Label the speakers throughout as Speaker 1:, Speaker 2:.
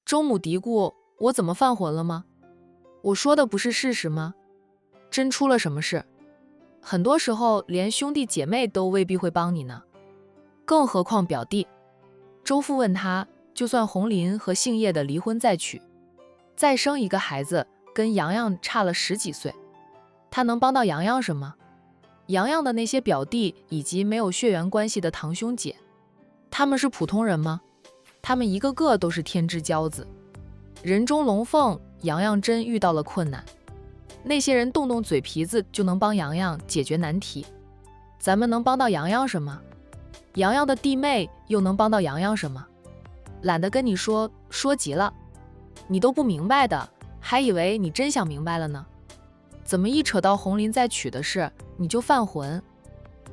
Speaker 1: 周母嘀咕：我怎么犯浑了吗？我说的不是事实吗？真出了什么事？很多时候连兄弟姐妹都未必会帮你呢，更何况表弟。周父问他，就算红林和姓叶的离婚再娶，再生一个孩子，跟洋洋差了10几岁，他能帮到洋洋什么？洋洋的那些表弟以及没有血缘关系的堂兄姐，他们是普通人吗？他们一个个都是天之骄子，人中龙凤。洋洋真遇到了困难，那些人动动嘴皮子就能帮洋洋解决难题，咱们能帮到洋洋什么？洋洋的弟妹又能帮到洋洋什么？懒得跟你说，说急了，你都不明白的，还以为你真想明白了呢。怎么一扯到红林再娶的事，你就犯浑？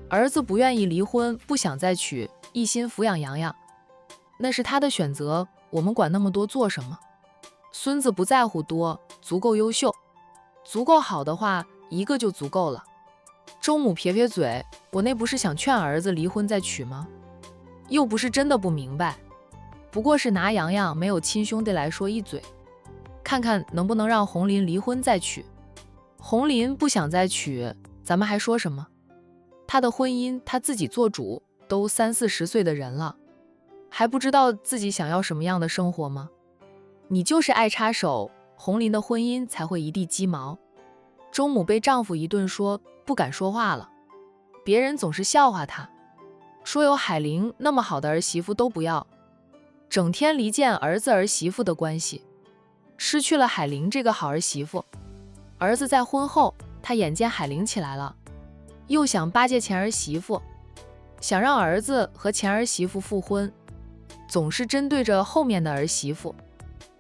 Speaker 1: 儿子不愿意离婚，不想再娶，一心抚养洋洋，那是他的选择，我们管那么多做什么？孙子不在乎多，足够优秀，足够好的话，一个就足够了。周母撇撇嘴，我那不是想劝儿子离婚再娶吗？又不是真的不明白，不过是拿洋洋没有亲兄弟来说一嘴，看看能不能让红林离婚再娶。红林不想再娶，咱们还说什么？他的婚姻他自己做主，都30、40岁的人了，还不知道自己想要什么样的生活吗？你就是爱插手，红林的婚姻才会一地鸡毛。周母被丈夫一顿说，不敢说话了。别人总是笑话她，说有海玲那么好的儿媳妇都不要，整天离间儿子儿媳妇的关系，失去了海玲这个好儿媳妇。儿子在婚后，他眼见海玲起来了，又想巴结前儿媳妇，想让儿子和前儿媳妇复婚，总是针对着后面的儿媳妇，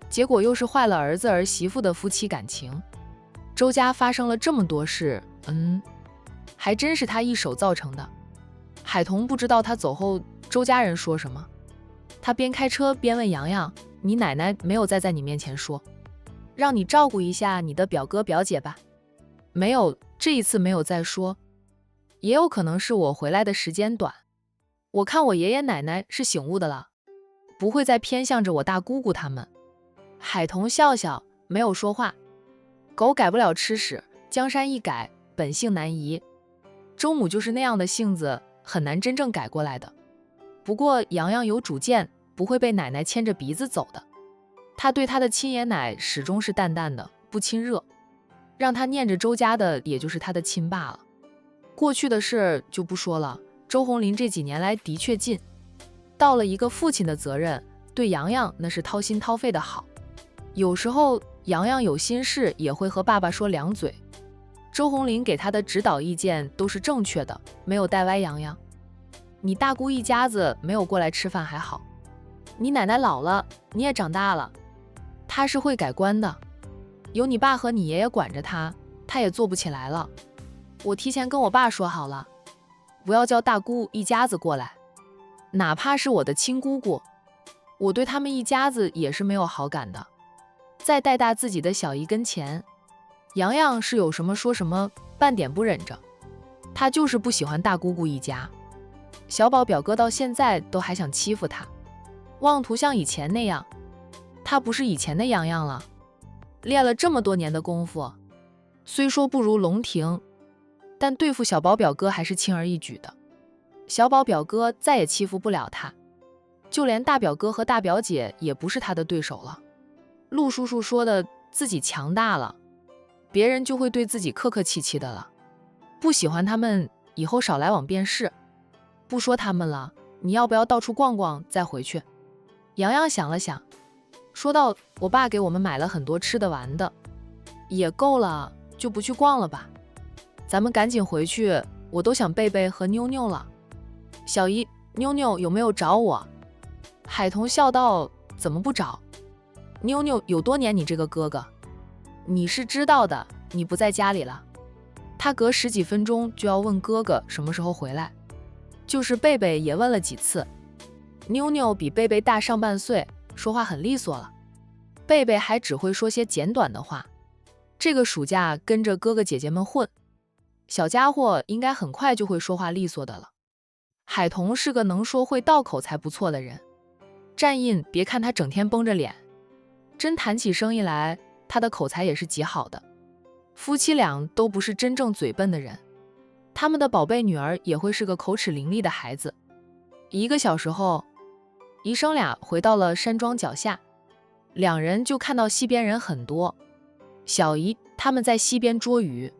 Speaker 1: 结果又是坏了儿子儿媳妇的夫妻感情。周家发生了这么多事，还真是他一手造成的。海童不知道他走后周家人说什么，他边开车边问洋洋，你奶奶没有再在你面前说，让你照顾一下你的表哥表姐吧？没有，这一次没有再说。也有可能是我回来的时间短，我看我爷爷奶奶是醒悟的了，不会再偏向着我大姑姑他们。海童笑笑，没有说话。狗改不了吃屎，江山易改，本性难移。周母就是那样的性子，很难真正改过来的。不过洋洋有主见，不会被奶奶牵着鼻子走的。他对他的亲爷奶始终是淡淡的，不亲热，让他念着周家的也就是他的亲爸了。过去的事就不说了，周红林这几年来的确尽到了一个父亲的责任，对洋洋那是掏心掏肺的好。有时候洋洋有心事也会和爸爸说两嘴，周红林给他的指导意见都是正确的，没有带歪洋洋。你大姑一家子没有过来吃饭还好，你奶奶老了，你也长大了，她是会改观的，有你爸和你爷爷管着她，她也做不起来了。我提前跟我爸说好了，不要叫大姑一家子过来，哪怕是我的亲姑姑，我对他们一家子也是没有好感的。在带大自己的小姨跟前，洋洋是有什么说什么，半点不忍着。他就是不喜欢大姑姑一家，小宝表哥到现在都还想欺负他，妄图像以前那样。他不是以前的洋洋了，练了这么多年的功夫，虽说不如龙庭，但对付小宝表哥还是轻而易举的。小宝表哥再也欺负不了他，就连大表哥和大表姐也不是他的对手了。陆叔叔说的自己强大了，别人就会对自己客客气气的了。不喜欢他们，以后少来往便是。不说他们了，你要不要到处逛逛再回去？洋洋想了想，说道，我爸给我们买了很多吃的玩的，也够了，就不去逛了吧。咱们赶紧回去，我都想贝贝和妞妞了。小姨，妞妞有没有找我？海童笑道，怎么不找？妞妞有多黏你这个哥哥，你是知道的，你不在家里了。他隔10几分钟就要问哥哥什么时候回来，就是贝贝也问了几次。妞妞比贝贝大上半岁，说话很利索了，贝贝还只会说些简短的话。这个暑假跟着哥哥姐姐们混，小家伙应该很快就会说话利索的了。海童是个能说会道口才不错的人，战印别看他整天绷着脸，真谈起生意来，他的口才也是极好的。夫妻俩都不是真正嘴笨的人，他们的宝贝女儿也会是个口齿伶俐的孩子。1个小时后，姨甥俩回到了山庄脚下，两人就看到溪边人很多。小姨他们在溪边捉鱼，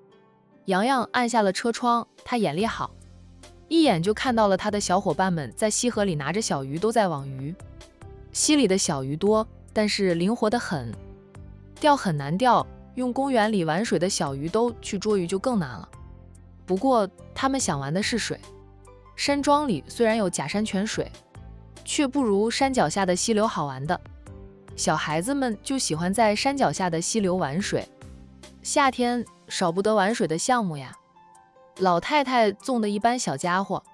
Speaker 1: 洋洋按下了车窗，他眼力好，一眼就看到了他的小伙伴们在溪河里拿着小鱼都在网鱼。溪里的小鱼多，但是灵活得很，钓很难钓，用公园里玩水的小鱼兜去捉鱼就更难了。不过他们想玩的是水，山庄里虽然有假山泉水，却不如山脚下的溪流好玩的。小孩子们就喜欢在山脚下的溪流玩水，夏天少不得玩水的项目呀。老太太纵的一班小家伙，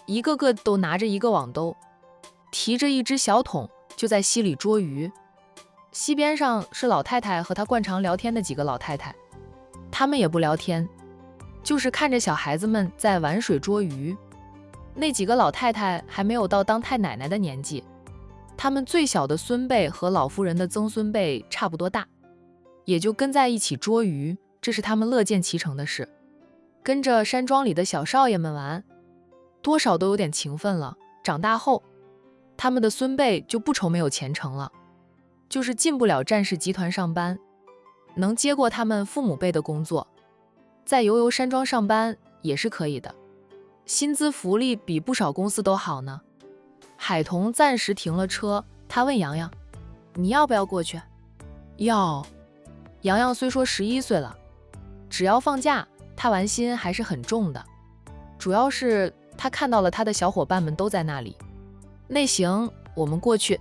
Speaker 1: 一个个都拿着一个网兜，提着一只小桶，就在溪里捉鱼。溪边上是老太太和她惯常聊天的几个老太太，她们也不聊天，就是看着小孩子们在玩水捉鱼。那几个老太太还没有到当太奶奶的年纪，他们最小的孙辈和老夫人的曾孙辈差不多大，也就跟在一起捉鱼，这是他们乐见其成的事。跟着山庄里的小少爷们玩，多少都有点情分了。长大后，他们的孙辈就不愁没有前程了，就是进不了战氏集团上班，能接过他们父母辈的工作，在悠悠山庄上班也是可以的，薪资福利比不少公司都好呢。海童暂时停了车，他问洋洋：“你要不要过去？”要。洋洋虽说11岁了，只要放假，他玩心还是很重的。主要是他看到了他的小伙伴们都在那里。那行，我们过去。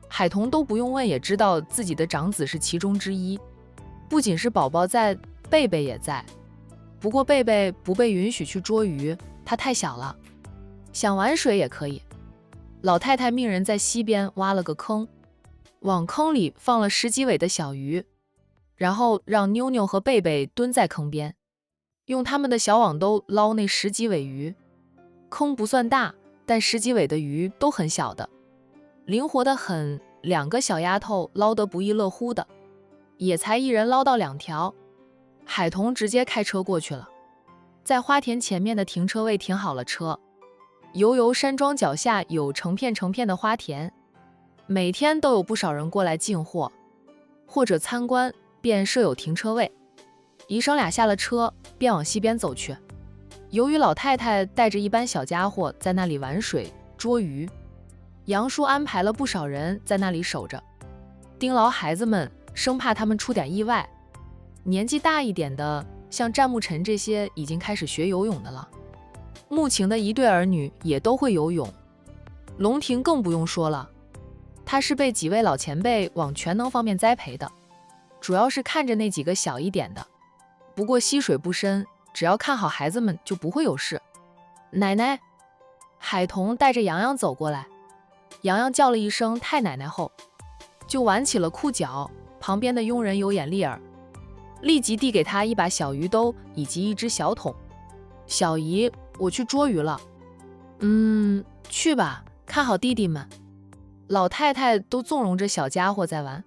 Speaker 1: 海童都不用问也知道自己的长子是其中之一，不仅是宝宝在，贝贝也在。不过贝贝不被允许去捉鱼，他太小了，想玩水也可以。老太太命人在溪边挖了个坑，往坑里放了10几尾的小鱼，然后让妞妞和贝贝蹲在坑边，用他们的小网兜捞那10几尾鱼。坑不算大，但10几尾的鱼都很小的，灵活得很，2个小丫头捞得不亦乐乎的，也才一人捞到2条。海童直接开车过去了，在花田前面的停车位停好了车。悠悠山庄脚下有成片成片的花田，每天都有不少人过来进货或者参观，便设有停车位。姨甥俩下了车，便往溪边走去。由于老太太带着一班小家伙在那里玩水捉鱼，杨叔安排了不少人在那里守着，盯牢孩子们，生怕他们出点意外。年纪大一点的，像战木晨这些已经开始学游泳的了。穆晴的一对儿女也都会游泳，龙婷更不用说了，她是被几位老前辈往全能方面栽培的，主要是看着那几个小一点的。不过溪水不深，只要看好孩子们就不会有事。奶奶，海童带着洋洋走过来，洋洋叫了一声太奶奶后，就挽起了裤脚。旁边的佣人有眼力儿，立即递给他一把小鱼兜以及一只小桶。小姨，我去捉鱼了。去吧，看好弟弟们。老太太都纵容着小家伙在玩，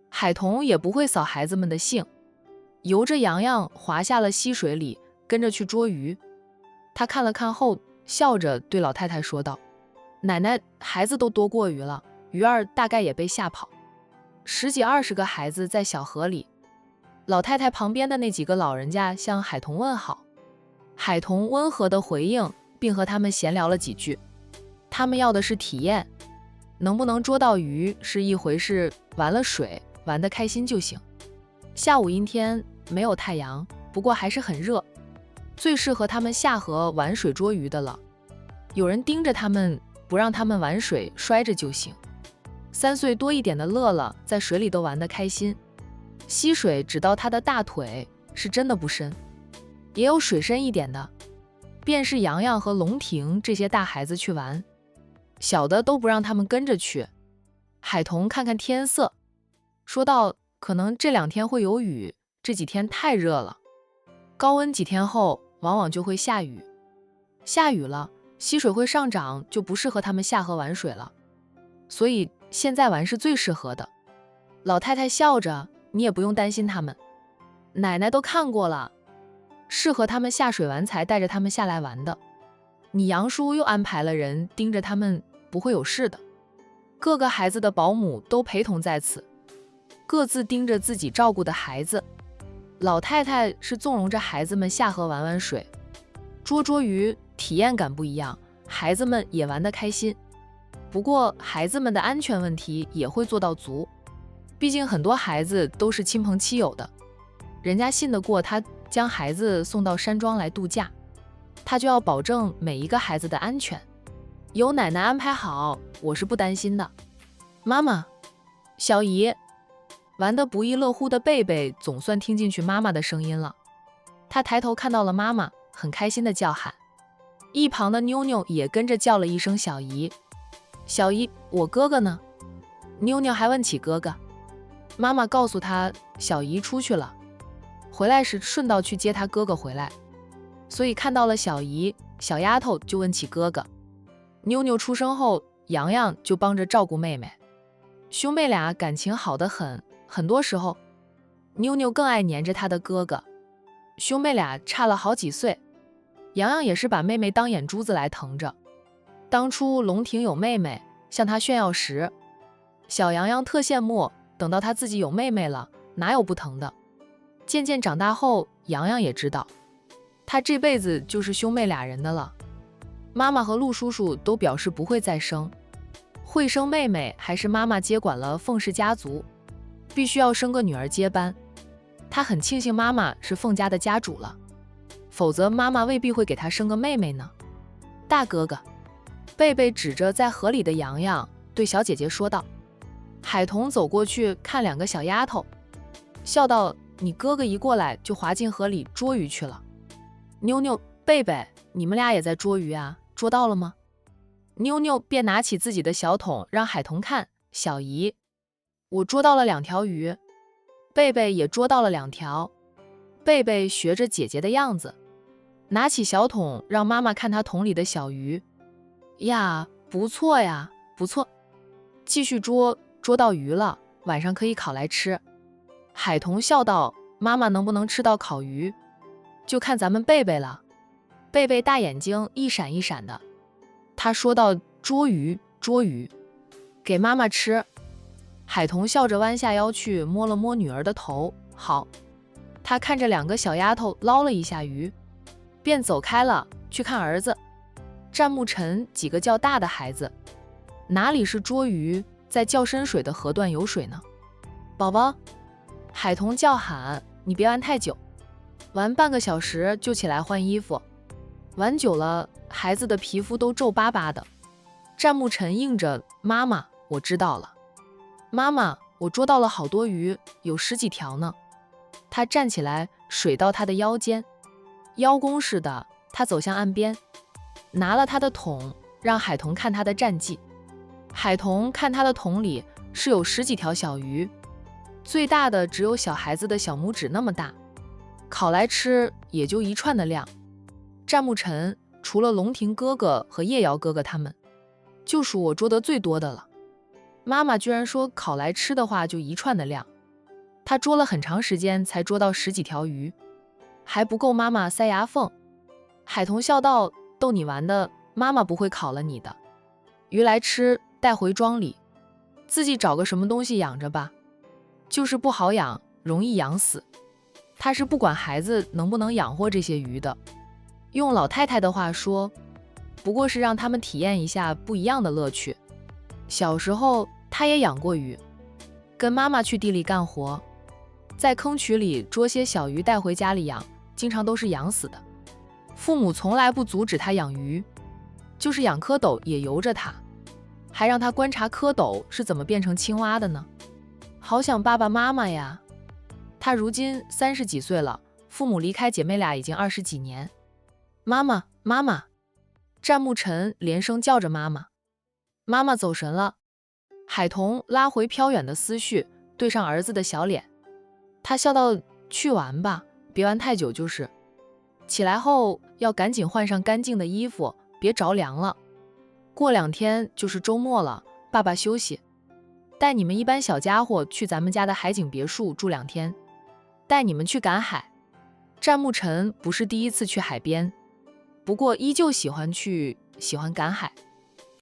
Speaker 1: 海童也不会扫孩子们的兴，游着洋洋滑下了溪水里，跟着去捉鱼。他看了看后，笑着对老太太说道：“奶奶，孩子都多过鱼了，鱼儿大概也被吓跑。10几20个孩子在小河里。”老太太旁边的那几个老人家向海童问好，海童温和地回应，并和他们闲聊了几句。他们要的是体验，能不能捉到鱼是一回事，玩了水，玩得开心就行。下午阴天，没有太阳，不过还是很热，最适合他们下河玩水捉鱼的了。有人盯着他们，不让他们玩水，摔着就行。3岁多一点的乐乐在水里都玩得开心，溪水只到他的大腿，是真的不深。也有水深一点的，便是洋洋和龙婷这些大孩子去玩，小的都不让他们跟着去。海童看看天色，说道：“可能这2天会有雨，这几天太热了，高温几天后往往就会下雨。下雨了，溪水会上涨，就不适合他们下河玩水了，所以现在玩是最适合的。”老太太笑着，你也不用担心他们，奶奶都看过了，适合他们下水玩才带着他们下来玩的。你杨叔又安排了人盯着他们，不会有事的。各个孩子的保姆都陪同在此，各自盯着自己照顾的孩子。老太太是纵容着孩子们下河玩玩水，捉捉鱼，体验感不一样，孩子们也玩得开心。不过孩子们的安全问题也会做到足，毕竟很多孩子都是亲朋戚友的，人家信得过他将孩子送到山庄来度假，他就要保证每一个孩子的安全。有奶奶安排好，我是不担心的。妈妈，小姨，玩得不亦乐乎的贝贝总算听进去妈妈的声音了。他抬头看到了妈妈，很开心地叫喊。一旁的妞妞也跟着叫了一声小姨。小姨，我哥哥呢？妞妞还问起哥哥。妈妈告诉他，小姨出去了，回来时顺道去接他哥哥回来，所以看到了小姨，小丫头就问起哥哥。妞妞出生后，洋洋就帮着照顾妹妹，兄妹俩感情好得很，很多时候妞妞更爱黏着她的哥哥。兄妹俩差了好几岁，洋洋也是把妹妹当眼珠子来疼着。当初龙婷有妹妹向她炫耀时，小洋洋特羡慕，等到她自己有妹妹了，哪有不疼的。渐渐长大后，洋洋也知道她这辈子就是兄妹俩人的了。妈妈和陆叔叔都表示不会再生，会生妹妹还是妈妈接管了凤氏家族，必须要生个女儿接班。她很庆幸妈妈是凤家的家主了，否则妈妈未必会给她生个妹妹呢。大哥哥，贝贝指着在河里的洋洋对小姐姐说道。海童走过去看两个小丫头，笑道，你哥哥一过来就滑进河里捉鱼去了。妞妞，贝贝，你们俩也在捉鱼啊？捉到了吗？妞妞便拿起自己的小桶让海童看，小姨，我捉到了2条鱼。贝贝也捉到了2条。贝贝学着姐姐的样子，拿起小桶让妈妈看她桶里的小鱼。呀，不错呀，不错，继续捉，捉到鱼了，晚上可以烤来吃。海童笑道，妈妈能不能吃到烤鱼，就看咱们贝贝了。贝贝大眼睛一闪一闪的，他说道，捉鱼，捉鱼，给妈妈吃。海童笑着弯下腰去摸了摸女儿的头，好。他看着2个小丫头捞了一下鱼，便走开了，去看儿子战木晨几个较大的孩子。哪里是捉鱼，在较深水的河段游水呢？宝宝，海童叫喊，你别玩太久，玩半个小时就起来换衣服，玩久了孩子的皮肤都皱巴巴的。战木晨应着，妈妈，我知道了。妈妈，我捉到了好多鱼，有10几条呢。他站起来，水到他的腰间，邀功似的，他走向岸边，拿了他的桶，让海童看他的战绩。海童看他的桶里是有10几条小鱼，最大的只有小孩子的小拇指那么大，烤来吃也就1串的量。战木晨除了龙庭哥哥和叶瑶哥哥他们，就属我捉得最多的了。妈妈居然说烤来吃的话就1串的量，他捉了很长时间才捉到10几条鱼，还不够妈妈塞牙缝。海童笑道，逗你玩的，妈妈不会烤了你的。鱼来吃，带回庄里，自己找个什么东西养着吧，就是不好养，容易养死。他是不管孩子能不能养活这些鱼的，用老太太的话说，不过是让他们体验一下不一样的乐趣。小时候他也养过鱼，跟妈妈去地里干活，在坑渠里捉些小鱼带回家里养，经常都是养死的。父母从来不阻止他养鱼，就是养蝌蚪也由着他，还让他观察蝌蚪是怎么变成青蛙的呢。好想爸爸妈妈呀。他如今30几岁了，父母离开姐妹俩已经20几年。妈妈，妈妈！战木晨连声叫着妈妈。妈妈走神了。海童拉回飘远的思绪，对上儿子的小脸，他笑道，去玩吧，别玩太久就是。起来后要赶紧换上干净的衣服，别着凉了。过2天就是周末了，爸爸休息。带你们一班小家伙去咱们家的海景别墅住2天，带你们去赶海。战牧尘不是第一次去海边，不过依旧喜欢赶海。